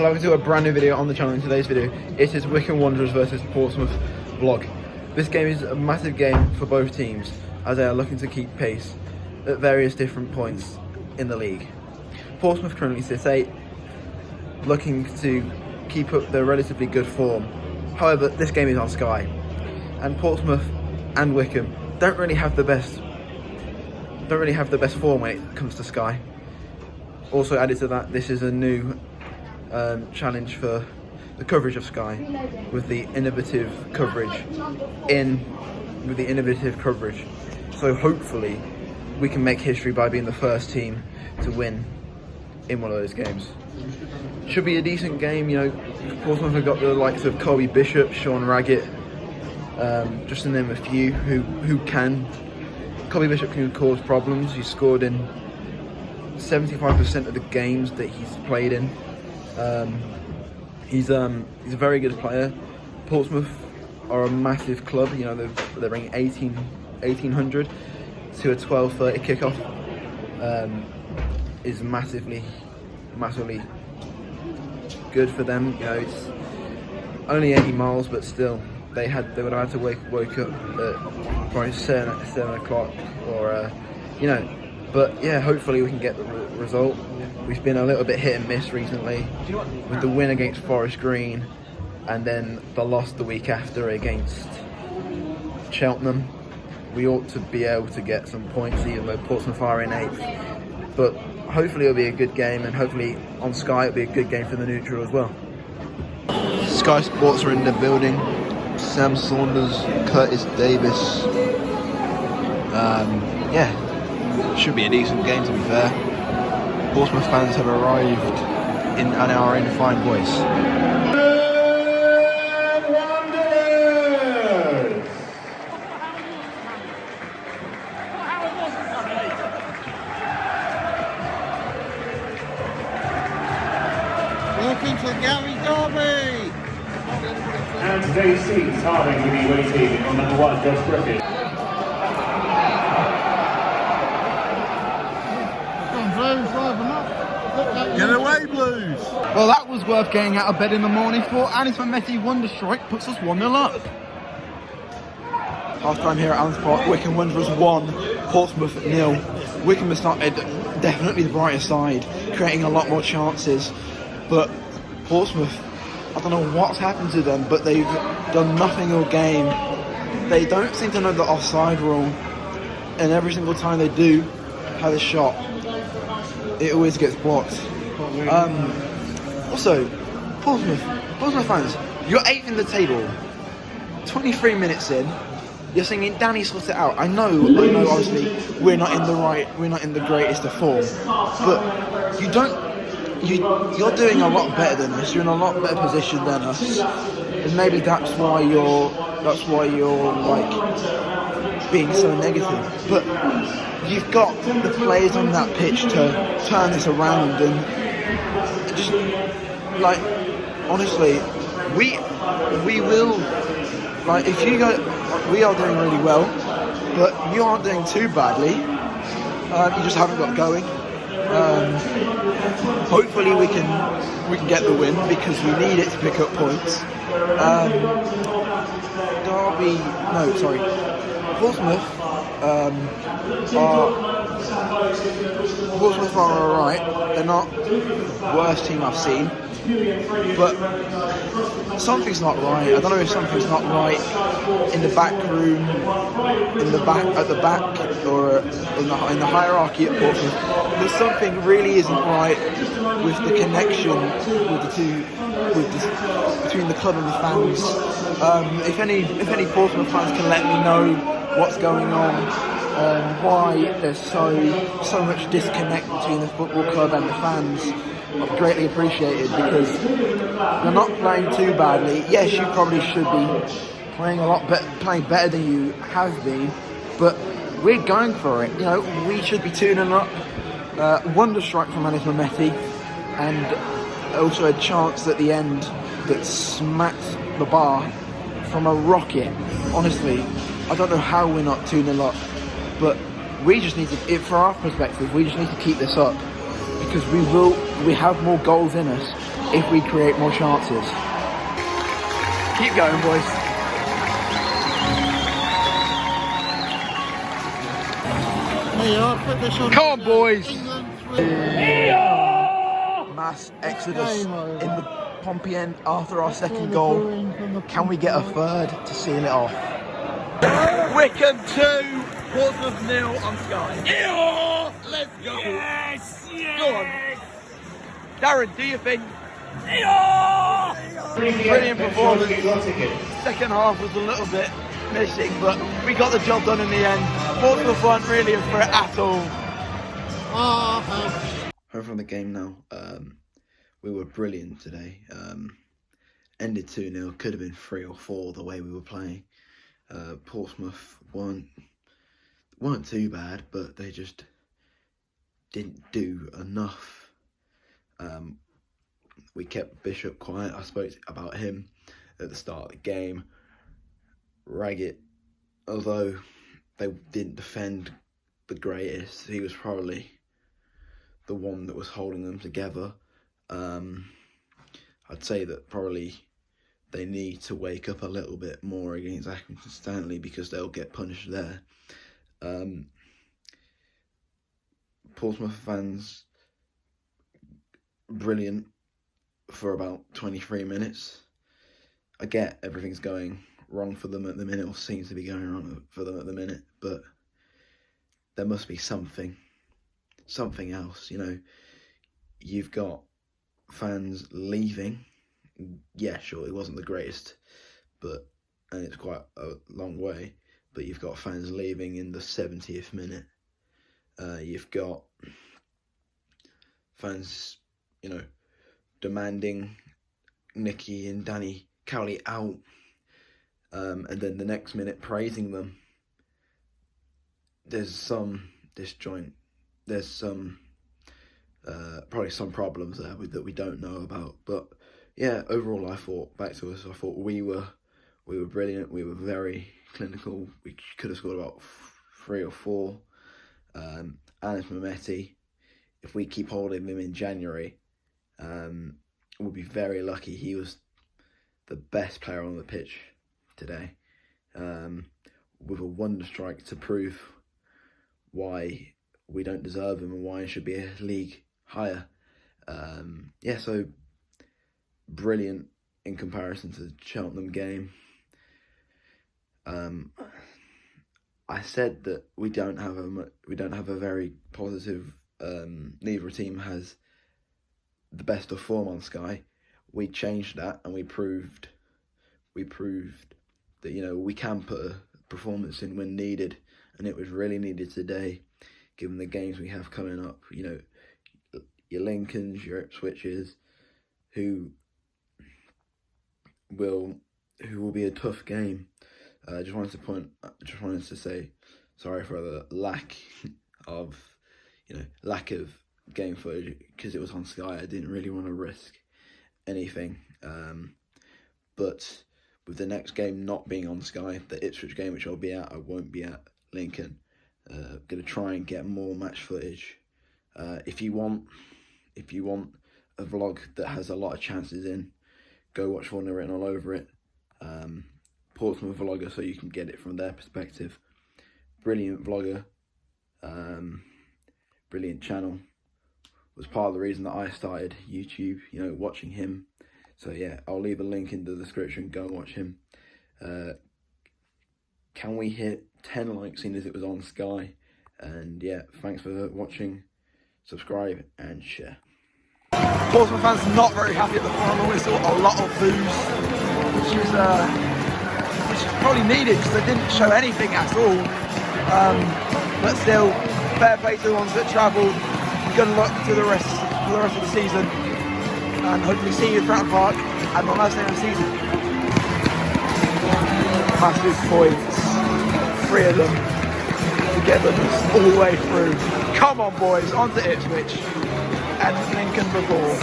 Hello, welcome to a brand new video on the channel. In today's video, it is Wycombe Wanderers versus Portsmouth vlog. This game is a massive game for both teams as they are looking to keep pace at various different points in the league. Portsmouth currently sits 8th, looking to keep up their relatively good form. However, this game is on Sky, and Portsmouth and Wycombe don't really have the best form when it comes to Sky. Also added to that, this is a new challenge for the coverage of Sky with the innovative coverage. So hopefully we can make history by being the first team to win in one of those games. Should be a decent game, you know. Portsmouth have got the likes of Kobe Bishop, Sean Raggett, just to name a few who can. Kobe Bishop can cause problems. He's scored in 75% of the games that he's played in. He's a very good player. Portsmouth are a massive club. You know, they bring 1,800 to a 12:30 kickoff. Is massively good for them. You know, it's only 80 miles, but still, they would have to wake up at probably 7 o'clock, or you know. But yeah, hopefully we can get the result. We've been a little bit hit and miss recently, with the win against Forest Green and then the loss the week after against Cheltenham. We ought to be able to get some points, even though Portsmouth are in 8th. But hopefully it'll be a good game, and hopefully on Sky it'll be a good game for the neutral as well. Sky Sports are in the building. Sam Saunders, Curtis Davis. Yeah, should be a decent game, to be fair. Portsmouth fans have arrived and are in fine voice. Welcome to Gary Derby! And today's seats starting to be waiting on number 1, Josh Griffin. Get away, Blues! Well, that was worth getting out of bed in the morning for, and it's Mehmeti wonder strike puts us 1-0 up. Half time here at Allen's Park, Wycombe Wanderers 1, Portsmouth 0. Wycombe has started definitely the brighter side, creating a lot more chances, but Portsmouth, I don't know what's happened to them, but they've done nothing all game. They don't seem to know the offside rule, and every single time they do have a shot, it always gets blocked. Also, Portsmouth fans, you're 8th in the table. 23 minutes in, you're singing "Danny sorts it out." I know. Obviously, we're not in the greatest of form, but you're doing a lot better than us. You're in a lot better position than us, and maybe that's why you're like being so negative. But you've got the players on that pitch to turn this around, and just like, honestly, we will, like, if you go, we are doing really well, but you aren't doing too badly. You just haven't got going. Hopefully we can get the win, because we need it to pick up points. Portsmouth are alright. They're not the worst team I've seen, but something's not right. I don't know if something's not right in the back room, at the back, or in the hierarchy at Portsmouth. There's something really isn't right with the connection between the club and the fans. If any Portsmouth fans can let me know what's going on, why there's so much disconnect between the football club and the fans, I'd greatly appreciate it, because you're not playing too badly. Yes, you probably should be playing playing better than you have been, but we're going for it. You know, we should be 2-0 up. Wonder strike from Mehmeti, and also a chance at the end that smacked the bar from a rocket. Honestly, I don't know how we're not 2-0 up, but we just need to, from our perspective, we just need to keep this up, because we have more goals in us. if we create more chances. Keep going, boys. Come on, boys. Mass exodus in the Pompey end after our second goal. Can we get a third to seal it off? Wycombe 2, Portsmouth 0 on Sky. Let's go. Yes, yes. Go on. Darren, do you think? Brilliant performance. Second half was a little bit missing, but we got the job done in the end. Portsmouth weren't really in for it at all. Home from the game now. We were brilliant today. Ended 2-0, could have been 3 or 4 the way we were playing. Portsmouth weren't too bad, but they just didn't do enough. We kept Bishop quiet. I spoke about him at the start of the game. Raggett, although they didn't defend the greatest, he was probably the one that was holding them together. I'd say that probably they need to wake up a little bit more against Accrington Stanley because they'll get punished there. Portsmouth fans, brilliant for about 23 minutes. I get everything's going wrong for them at the minute, or seems to be going wrong for them at the minute, but there must be something else. You know, you've got fans leaving. Yeah, sure, it wasn't the greatest, and it's quite a long way, but you've got fans leaving in the 70th minute. You've got fans, you know, demanding Nicky and Danny Cowley out, and then the next minute praising them. There's some disjoint. There's some probably some problems there that we don't know about. But yeah, overall, I thought we were brilliant. We were very clinical. We could have scored about 3 or 4. And it's Mehmeti. If we keep holding him in January, we'll be very lucky. He was the best player on the pitch today, with a wonder strike to prove why we don't deserve him and why he should be a league higher. Yeah, so brilliant in comparison to the Cheltenham game. I said that we don't have a very positive. Neither team has the best of form on Sky. We changed that and we proved that, you know, we can put a performance in when needed, and it was really needed today, given the games we have coming up. You know, your Lincolns, your Ipswiches, who will be a tough game. I just wanted to say sorry for the lack of game footage, because it was on Sky. I didn't really want to risk anything. But with the next game not being on Sky, the Ipswich game, which I'll be at, I won't be at Lincoln. Going to try and get more match footage. If you want a vlog that has a lot of chances in, go watch Formula Written All Over It. Portsmouth vlogger, so you can get it from their perspective. Brilliant vlogger, brilliant channel. Was part of the reason that I started YouTube, you know, watching him. So yeah, I'll leave a link in the description. Go and watch him. Can we hit 10 likes, seeing as it was on Sky? And yeah, thanks for watching. Subscribe and share. Portsmouth fans not very happy at the final whistle. A lot of boos, which is probably needed because they didn't show anything at all. But still, fair play to the ones that travelled. Good luck to the rest of the season, and hopefully see you at Fratton Park and the last day of the season. Massive points, 3 of them together all the way through. Come on, boys, on to Ipswich and Lincoln before.